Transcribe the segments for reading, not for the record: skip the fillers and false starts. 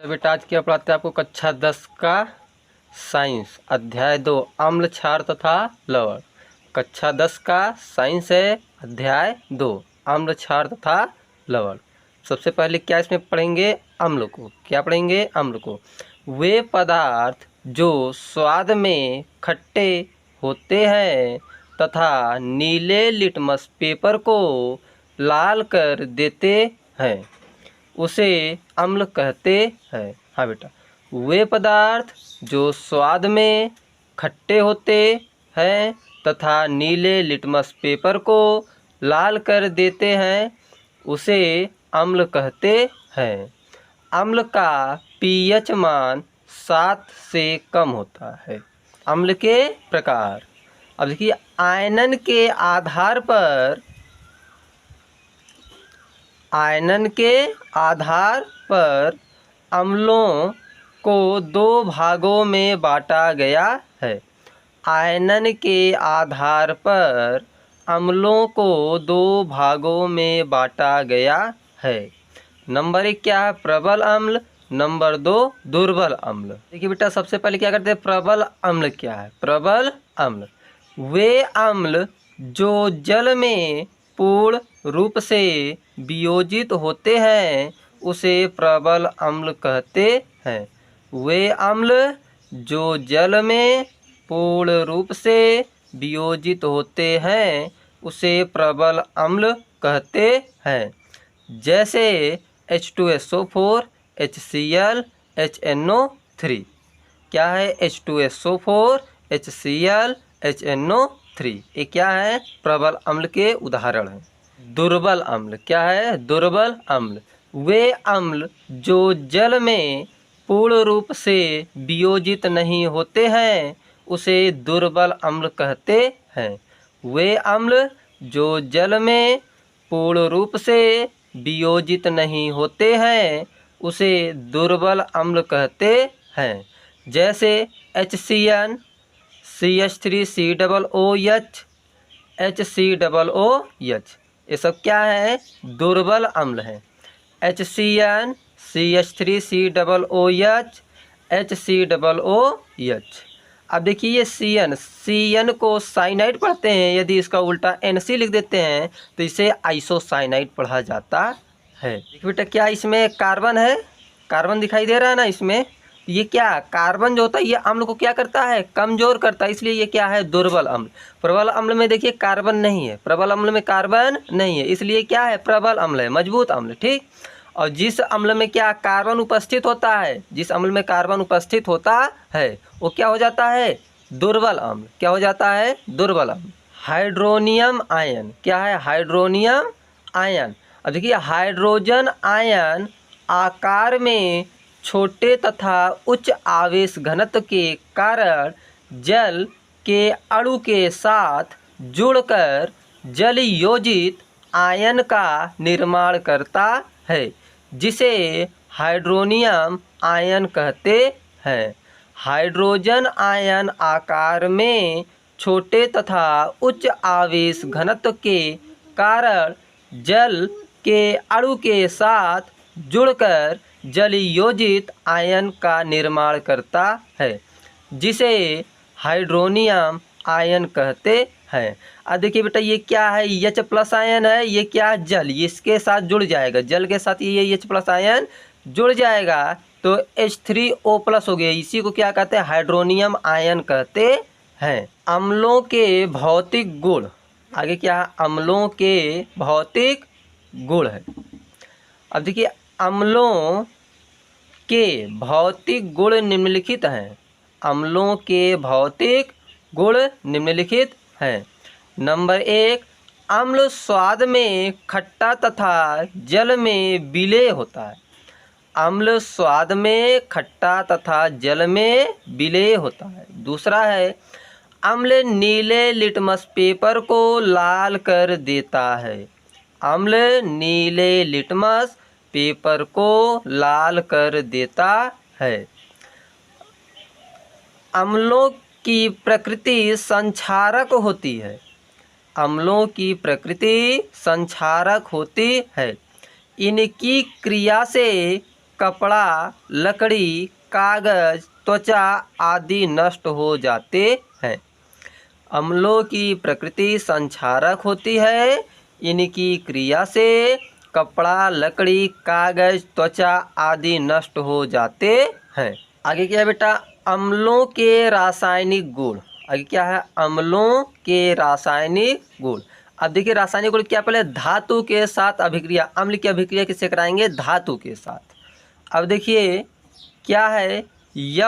बेटा आज क्या पढ़ाते हैं आपको कक्षा 10 का साइंस अध्याय 2 अम्ल क्षार तथा लवण। कक्षा 10 का साइंस है अध्याय 2 अम्ल क्षार तथा लवण। सबसे पहले क्या इसमें पढ़ेंगे अम्ल को। क्या पढ़ेंगे अम्ल को। वे पदार्थ जो स्वाद में खट्टे होते हैं तथा नीले लिटमस पेपर को लाल कर देते हैं उसे अम्ल कहते हैं। हाँ बेटा, वे पदार्थ जो स्वाद में खट्टे होते हैं तथा नीले लिटमस पेपर को लाल कर देते हैं उसे अम्ल कहते हैं। अम्ल का पीएच मान 7 से कम होता है। अम्ल के प्रकार। अब देखिए आयनन के आधार पर अम्लों को 2 भागों में बांटा गया है। आयनन के आधार पर अम्लों को 2 भागों में बांटा गया है। नंबर 1 क्या है? प्रबल अम्ल। नंबर 2 दुर्बल अम्ल। देखिए बेटा सबसे पहले क्या करते हैं, प्रबल अम्ल क्या है? प्रबल अम्ल वे अम्ल जो जल में पूर्ण रूप से वियोजित होते हैं उसे प्रबल अम्ल कहते हैं। वे अम्ल जो जल में पूर्ण रूप से वियोजित होते हैं उसे प्रबल अम्ल कहते हैं। जैसे H2SO4, HCl, HNO3। क्या है? H2SO4, HCl, HNO3 ये क्या है? प्रबल अम्ल के उदाहरण हैं। दुर्बल अम्ल क्या है? दुर्बल अम्ल वे अम्ल जो जल में पूर्ण रूप से वियोजित नहीं होते हैं उसे दुर्बल अम्ल कहते हैं। वे अम्ल जो जल में पूर्ण रूप से वियोजित नहीं होते हैं उसे दुर्बल अम्ल कहते हैं। जैसे HCN, CH3COOH, HCOOH ये सब क्या है? दुर्बल अम्ल है। HCN, CH3COOH, HCOOH। अब देखिए ये CN को साइनाइड पढ़ते हैं, यदि इसका उल्टा NC लिख देते हैं तो इसे आइसोसाइनाइड पढ़ा जाता है। देखिए बेटा क्या इसमें कार्बन है? कार्बन दिखाई दे रहा है ना इसमें। ये क्या कार्बन जो होता है ये अम्ल को क्या करता है? कमजोर करता है, इसलिए ये क्या है? दुर्बल अम्ल। प्रबल अम्ल में देखिए कार्बन नहीं है, प्रबल अम्ल में कार्बन नहीं है, इसलिए क्या है? प्रबल अम्ल है, मजबूत अम्ल। ठीक। और जिस अम्ल में क्या कार्बन उपस्थित होता है, जिस अम्ल में कार्बन उपस्थित होता है वो क्या हो जाता है? दुर्बल अम्ल। क्या हो जाता है? दुर्बल अम्ल। हाइड्रोनियम आयन क्या है? Hydronium ion. अब देखिए हाइड्रोजन आयन आकार में छोटे तथा उच्च आवेश घनत्व के कारण जल के अणु के साथ जुड़कर जल योजित आयन का निर्माण करता है जिसे हाइड्रोनियम आयन कहते हैं। हाइड्रोजन आयन आकार में छोटे तथा उच्च आवेश घनत्व के कारण जल के अणु के साथ जुड़कर जल योजित आयन का निर्माण करता है जिसे हाइड्रोनियम आयन कहते हैं। अब देखिए बेटा ये क्या है? H+ आयन है। ये क्या? जल। इसके साथ जुड़ जाएगा, जल के साथ ये H+ आयन जुड़ जाएगा तो H3O+ हो गया। इसी को क्या कहते हैं? हाइड्रोनियम आयन कहते हैं। अम्लों के भौतिक गुण। आगे क्या? अम्लों के भौतिक गुण है। अब देखिए अम्लों के भौतिक गुण निम्नलिखित हैं। अम्लों के भौतिक गुण निम्नलिखित हैं। नंबर 1 अम्ल स्वाद में खट्टा तथा जल में विलेय होता है। अम्ल स्वाद में खट्टा तथा जल में विलेय होता है। दूसरा है अम्ल नीले लिटमस पेपर को लाल कर देता है। अम्ल नीले लिटमस पेपर को लाल कर देता है। अम्लों की प्रकृति संक्षारक होती है। अम्लों की प्रकृति संक्षारक होती है। इनकी क्रिया से कपड़ा, लकड़ी, कागज, त्वचा आदि नष्ट हो जाते हैं। अम्लों की प्रकृति संक्षारक होती है। इनकी क्रिया से कपड़ा, लकड़ी, कागज, त्वचा आदि नष्ट हो जाते हैं। आगे क्या है बेटा? अम्लों के रासायनिक गुण। आगे क्या है? अम्लों के रासायनिक गुण। अब देखिए रासायनिक गुण क्या, पहले धातु के साथ अभिक्रिया। अम्ल की अभिक्रिया किससे कराएंगे? धातु के साथ। अब देखिए क्या है?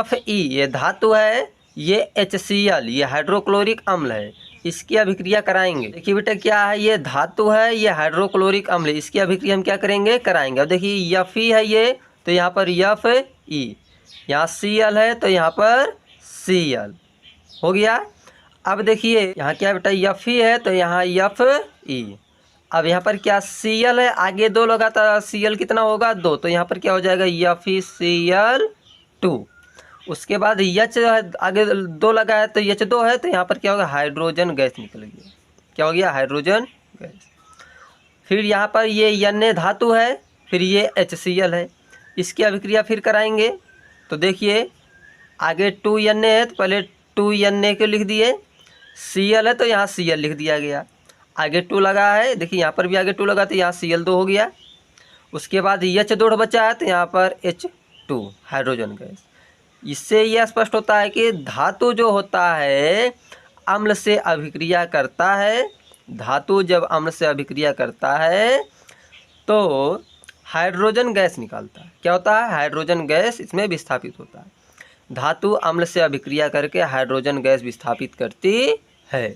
Fe ये धातु है, ये HCl ये हाइड्रोक्लोरिक अम्ल है, इसकी अभिक्रिया कराएंगे। देखिए बेटा क्या है? ये धातु है, ये हाइड्रोक्लोरिक अम्ल है, इसकी अभिक्रिया हम क्या करेंगे? कराएंगे। अब देखिए Fe है ये, तो यहाँ पर Fe, यहाँ Cl है तो यहाँ पर Cl हो गया। अब देखिए यहाँ क्या बेटा? Fe है तो यहाँ Fe। अब यहाँ पर क्या? Cl है, आगे 2 लगा तो Cl कितना होगा? 2, तो यहाँ पर क्या हो जाएगा? FeCl2। उसके बाद H है, आगे 2 लगा है तो H2 है, तो यहाँ पर क्या होगा? हाइड्रोजन गैस निकल गया। क्या हो गया? Hydrogen gas. फिर यहाँ पर ये Na धातु है, फिर ये HCl है, इसकी अभिक्रिया फिर कराएंगे। तो देखिए आगे 2Na है तो पहले 2Na को लिख दिए, Cl है तो यहाँ Cl लिख दिया गया। आगे 2 लगा है, देखिए यहाँ पर भी आगे 2 लगा तो यहाँ Cl2 हो गया। उसके बाद H2 बचा है तो यहाँ पर H2 हाइड्रोजन गैस। इससे यह स्पष्ट होता है कि धातु जो होता है अम्ल से अभिक्रिया करता है। धातु जब अम्ल से अभिक्रिया करता है तो हाइड्रोजन गैस निकालता है। क्या होता है? हाइड्रोजन गैस इसमें विस्थापित होता है। धातु अम्ल से अभिक्रिया करके हाइड्रोजन गैस विस्थापित करती है।